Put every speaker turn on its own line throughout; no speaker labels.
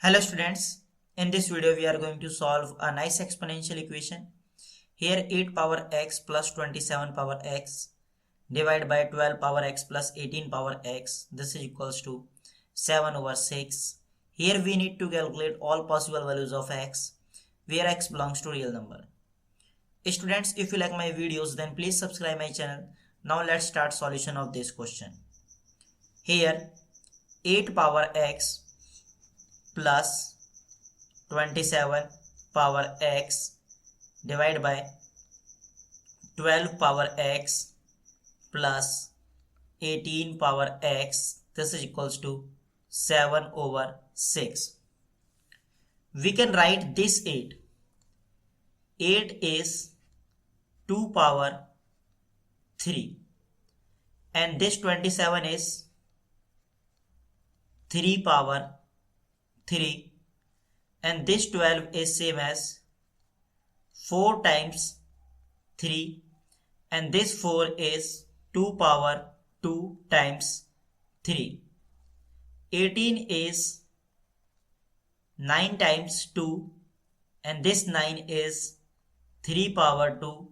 Hello students, in this video we are going to solve a nice exponential equation. Here 8 power x plus 27 power x divided by 12 power x plus 18 power x, this is equals to 7 over 6. Here we need to calculate all possible values of x where x belongs to real number. Students, if you like my videos then please subscribe my channel. Now let's start solution of this question. Here 8 power x plus 27 power x divided by 12 power x plus 18 power x, this is equals to 7 over 6. We can write this 8 is 2 power 3 and this 27 is 3 power 3 and this 12 is same as 4 times 3 and this 4 is 2 power 2 times 3. 18 is 9 times 2 and this 9 is 3 power 2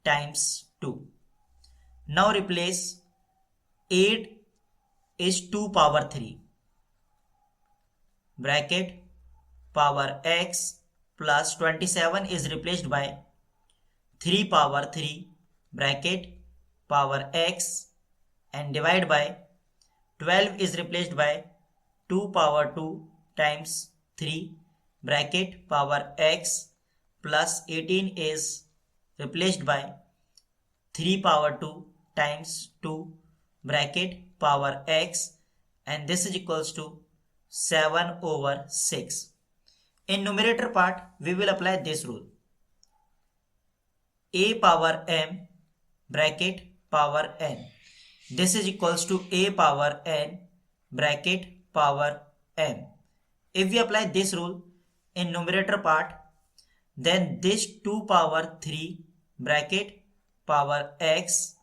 times 2. Now replace 8 is 2 power 3 bracket power x plus 27 is replaced by 3 power 3 bracket power x and divide by 12 is replaced by 2 power 2 times 3 bracket power x plus 18 is replaced by 3 power 2 times 2 bracket power x and this is equals to 7 over 6. In numerator part, we will apply this rule. A power m bracket power n. This is equals to a power n bracket power m. If we apply this rule in numerator part, then this 2 power 3 bracket power x,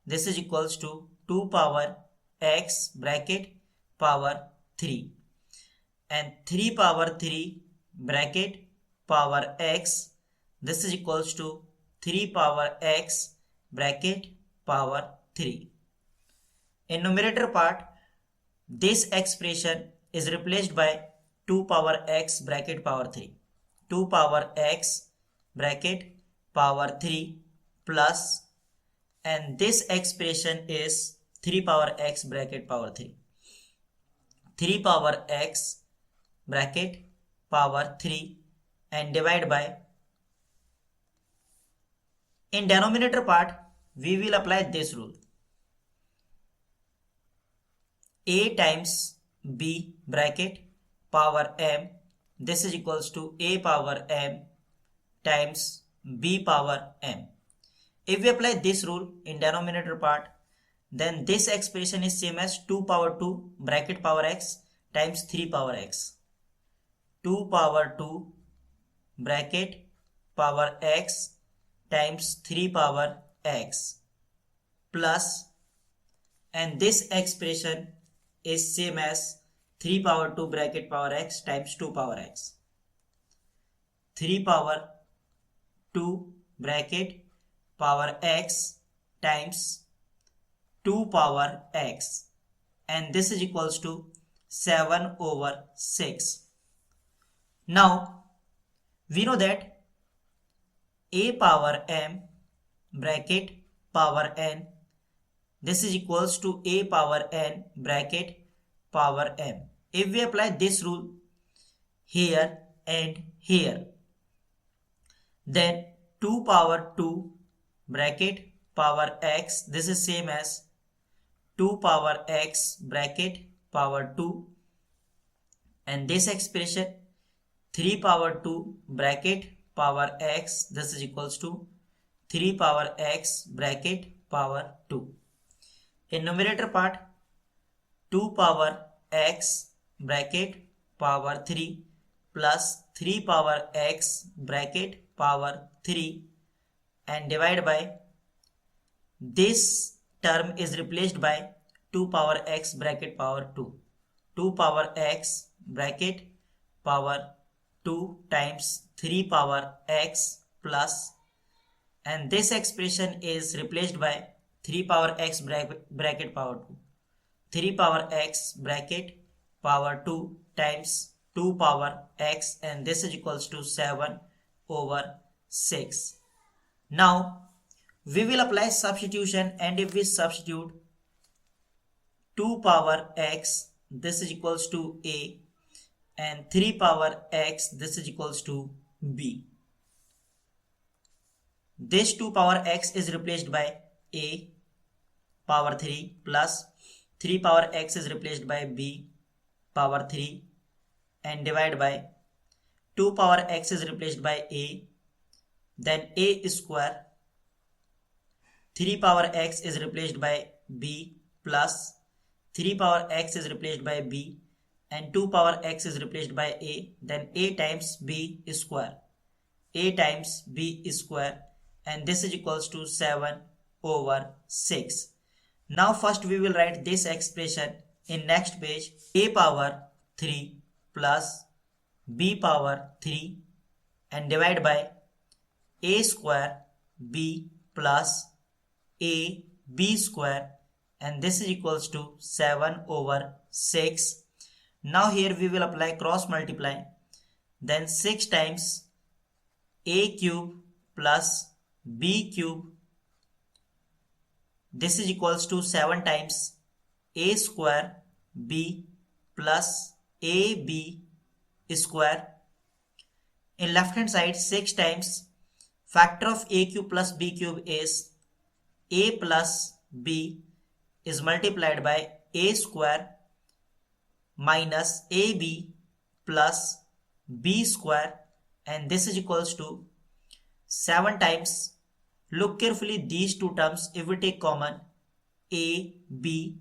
this is equals to 2 power x bracket power 3. And 3 power 3 bracket power x, this is equals to 3 power x bracket power 3. In numerator part, this expression is replaced by 2 power x bracket power 3. 2 power x bracket power 3 plus and this expression is 3 power x bracket power 3. 3 power x bracket power 3 and divide by, in denominator part we will apply this rule. A times b bracket power m, this is equals to a power m times b power m. If we apply this rule in denominator part, then this expression is same as 2 power 2 bracket power x times 3 power x. 2 power 2 bracket power x times 3 power x plus and this expression is same as 3 power 2 bracket power x times 2 power x. 3 power 2 bracket power x times 2 power x and this is equals to 7 over 6. Now we know that a power m bracket power n, this is equals to a power n bracket power m. If we apply this rule here and here, then 2 power 2 bracket power x, this is same as 2 power x bracket power 2 and this expression 3 power 2 bracket power x, this is equals to 3 power x bracket power 2. In numerator part, 2 power x bracket power 3 plus 3 power x bracket power 3 and divide by, this term is replaced by 2 power x bracket power 2. 2 power x bracket power 2 times 3 power x plus, and this expression is replaced by 3 power x bracket power 2. 3 power x bracket power 2 times 2 power x, and this is equals to 7 over 6. Now we will apply substitution, and if we substitute 2 power x, this is equals to a, and 3 power x, this is equals to b. This 2 power x is replaced by a power 3 plus 3 power x is replaced by b power 3, and divide by 2 power x is replaced by a, then a square, 3 power x is replaced by b plus 3 power x is replaced by b, and 2 power x is replaced by a, then a times b square, a times b square, and this is equals to 7 over 6. Now first we will write this expression in next page. A power 3 plus b power 3, and divide by a square b plus a b square, and this is equals to 7 over 6. Now here we will apply cross multiply, then 6 times a cube plus b cube, this is equals to 7 times a square b plus ab square. In left hand side, 6 times factor of a cube plus b cube is a plus b is multiplied by a square minus ab plus b square, and this is equals to 7 times, look carefully these two terms, if we take common a b,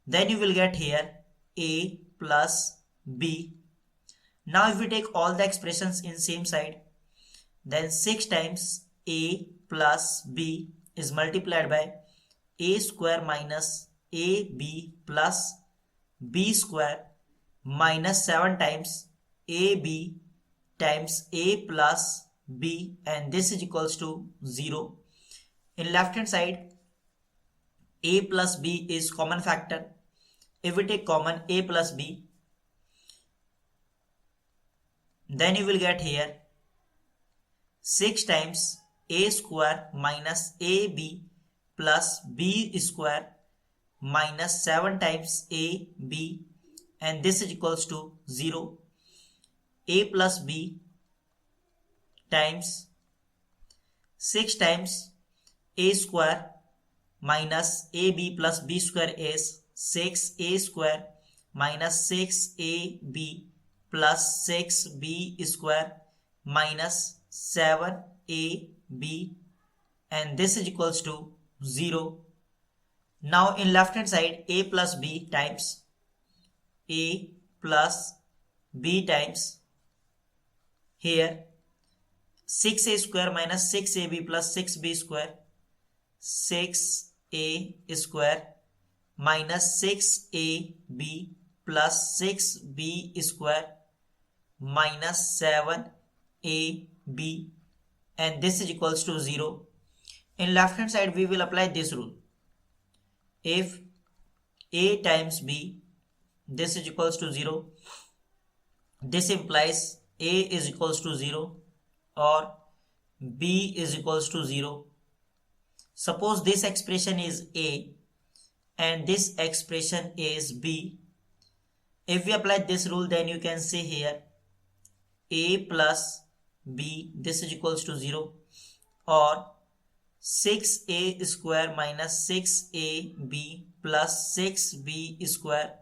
then you will get here a plus b. Now if we take all the expressions in same side, then 6 times a plus b is multiplied by a square minus ab plus b square minus 7 times ab times a plus b, and this is equals to 0. In left hand side, a plus b is common factor. If we take common a plus b, then you will get here 6 times a square minus ab plus b square minus 7 times a b, and this is equals to 0. A plus b times 6 times a square minus ab plus b square is 6a square minus 6ab plus 6b square minus 7ab, and this is equals to 0. Now in left hand side, a plus b times a plus b times here 6a square minus 6ab plus 6b square, 6a square minus 6ab plus 6b square minus 7ab, and this is equals to 0. In left hand side we will apply this rule. If a times b, this is equals to 0, this implies a is equals to 0 or b is equals to 0. Suppose this expression is a and this expression is b. If we apply this rule, then you can see here a plus b, this is equals to 0, or 6a square minus 6ab plus 6b square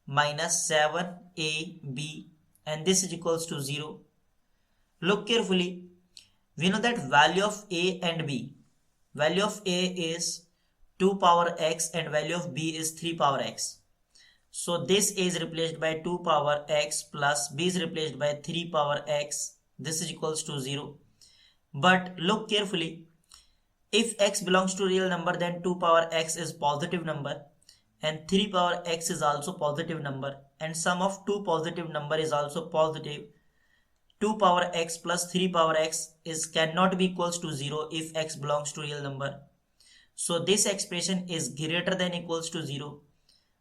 minus 7ab, and this is equals to 0. Look carefully. We know that value of a and b. Value of a is 2 power x and value of b is 3 power x. So this a is replaced by 2 power x plus b is replaced by 3 power x. This is equals to 0. But look carefully. If x belongs to real number, then 2 power x is positive number and 3 power x is also positive number, and sum of two positive number is also positive. 2 power x plus 3 power x is cannot be equals to 0 if x belongs to real number. So this expression is greater than equals to 0.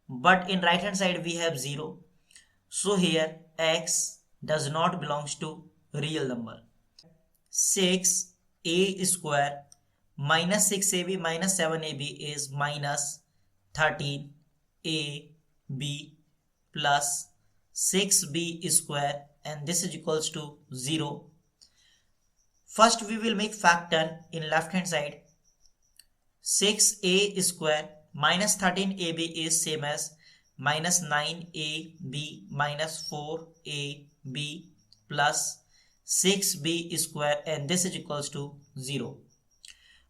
But in right hand side we have 0. So here x does not belongs to real number. 6a square minus 6ab minus 7ab is minus 13ab plus 6b square, and this is equals to 0. First we will make factor in left hand side. 6a square minus 13ab is same as minus 9ab minus 4ab plus 6b square, and this is equals to 0.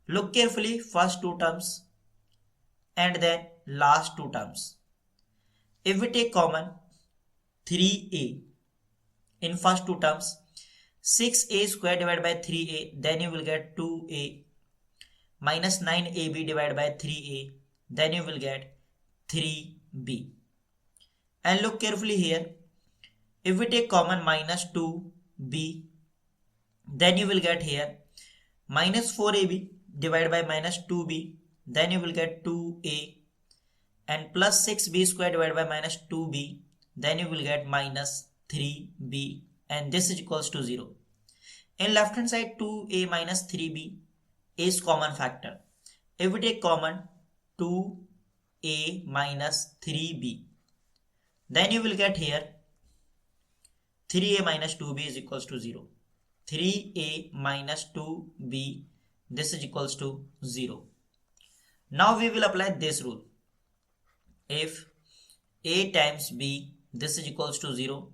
Look carefully first two terms and then last two terms. If we take common 3a in first two terms, 6a square divided by 3a, then you will get 2a minus 9ab divided by 3a, then you will get 3b. And look carefully here, if we take common minus 2b, then you will get here minus 4ab divided by minus 2b, then you will get 2a, and plus 6b square divided by minus 2b, then you will get minus 3b, and this is equals to 0. In left hand side 2a minus 3b is common factor. If we take common 2a minus 3b, then you will get here 3a minus 2b is equals to 0. 3a minus 2b, this is equals to 0. Now we will apply this rule. If a times b, this is equals to 0,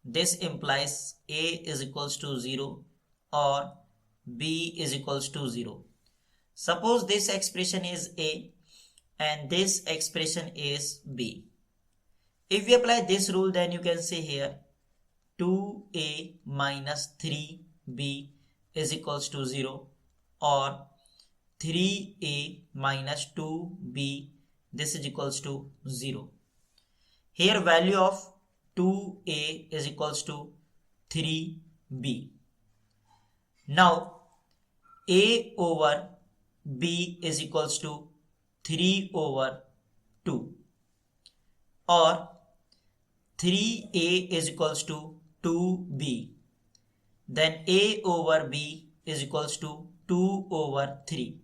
this implies a is equals to 0 or b is equals to 0. Suppose this expression is a and this expression is b. If we apply this rule, then you can say here 2a minus 3b is equals to 0 or 3a minus 2b, this is equals to 0. Here value of 2a is equals to 3b. Now a over b is equals to 3 over 2 or 3a is equals to 2b, then a over b is equals to 2 over 3.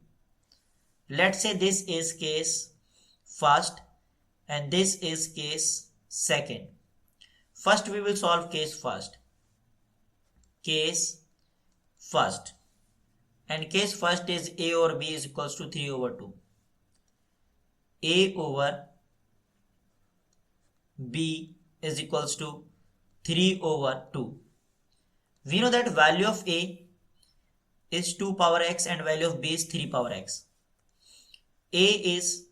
Let's say this is case first and this is case second. First we will solve case first. Case first. And case first is a over b is equals to 3 over 2. A over b is equals to 3 over 2. We know that value of a is 2 power x and value of b is 3 power x. A is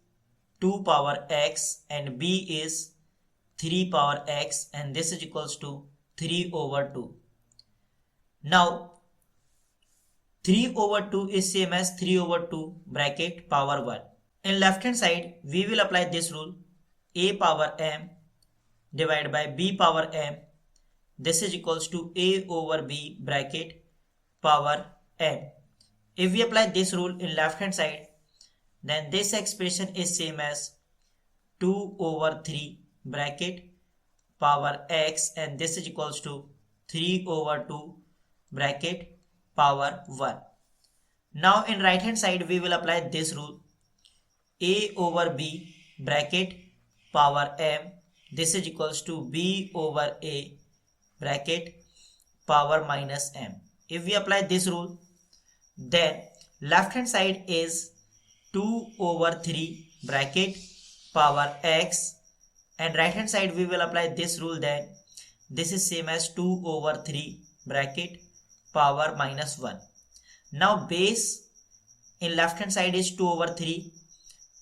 2 power x and b is 3 power x, and this is equals to 3 over 2. Now 3 over 2 is same as 3 over 2 bracket power 1. In left hand side we will apply this rule, a power m divided by b power m, this is equals to a over b bracket power m. If we apply this rule in left hand side, then this expression is same as 2 over 3 bracket power x, and this is equals to 3 over 2 bracket power 1. Now in right hand side we will apply this rule, a over b bracket power m, this is equals to b over a bracket power minus m. If we apply this rule, then left hand side is 2 over 3 bracket power x, and right hand side we will apply this rule, then this is same as 2 over 3 bracket power minus 1. Now base in left hand side is 2 over 3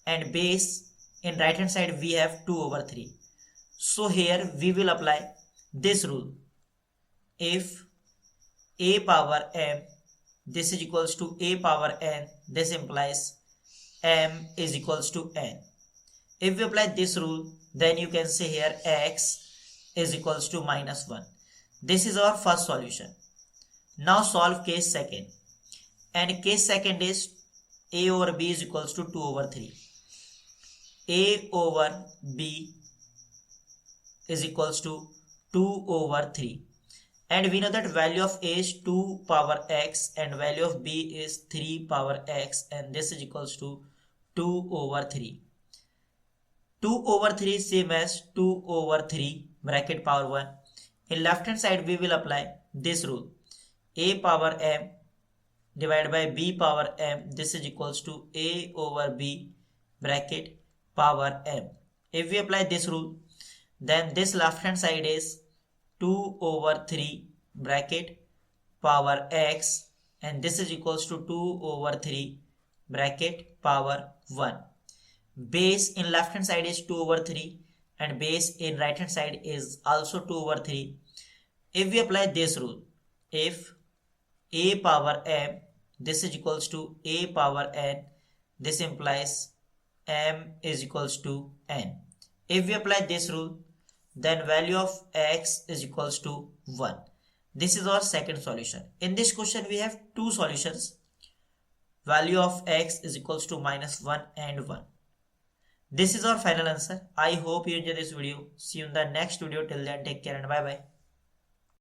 and base in right hand side we have 2 over 3. So here we will apply this rule. If a power m, this is equals to a power n, this implies m is equals to n. If we apply this rule, then you can say here x is equals to minus 1. This is our first solution. Now solve case second. And case second is a over b is equals to 2 over 3. A over b is equals to 2 over 3. And we know that value of a is 2 power x and value of b is 3 power x, and this is equals to 2 over 3. 2 over 3 is same as 2 over 3 bracket power 1. In left hand side we will apply this rule. A power m divided by b power m, this is equals to a over b bracket power m. If we apply this rule, then this left hand side is 2 over 3 bracket power x, and this is equals to 2 over 3 bracket power 1. Base in left hand side is 2 over 3 and base in right hand side is also 2 over 3. If we apply this rule, if a power m, this is equals to a power n, this implies m is equals to n. If we apply this rule, then value of x is equals to 1. This is our second solution. In this question we have two solutions. Value of x is equals to minus 1 and 1. This is our final answer. I hope you enjoyed this video. See you in the next video. Till then, take care and bye bye.